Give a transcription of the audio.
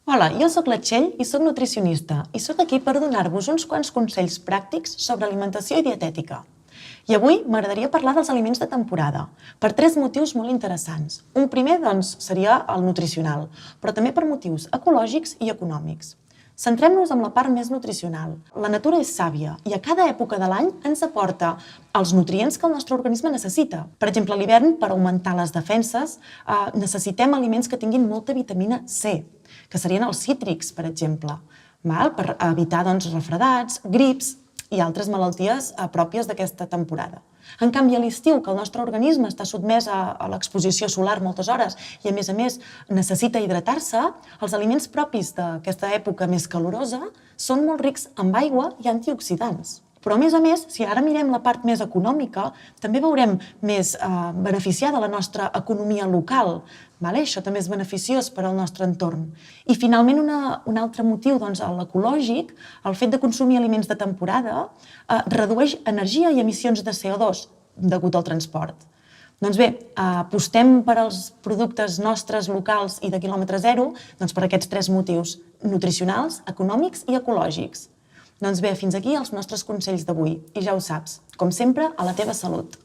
Hola, jo sóc la Txell i sóc nutricionista i sóc aquí per donar-vos uns quants consells pràctics sobre alimentació i dietètica. I avui m'agradaria parlar dels aliments de temporada, per tres motius molt interessants. Un primer, doncs, seria el nutricional, però també per motius ecològics i econòmics. Centrem-nos en la part més nutricional. La natura és sàvia i a cada època de l'any ens aporta els nutrients que el nostre organisme necessita. Per exemple, a l'hivern, per augmentar les defenses, necessitem aliments que tinguin molta vitamina C, que serien els cítrics, per exemple, per evitar refredats, grips i altres malalties pròpies d'aquesta temporada. En canvi, a l'estiu, que el nostre organisme està sotmès a l'exposició solar moltes hores i, a més, necessita hidratar-se, els aliments propis d'aquesta època més calorosa són molt rics en aigua i antioxidants. Però, a més, si ara mirem la part més econòmica, també veurem més beneficiada la nostra economia local. Això també és beneficiós per al nostre entorn. I, finalment, un altre motiu, l'ecològic, el fet de consumir aliments de temporada, redueix energia i emissions de CO2 degut al transport. Doncs bé, apostem per als productes nostres locals i de quilòmetre zero per aquests tres motius: nutricionals, econòmics i ecològics. Doncs bé, fins aquí els nostres consells d'avui. I ja ho saps, com sempre, a la teva salut.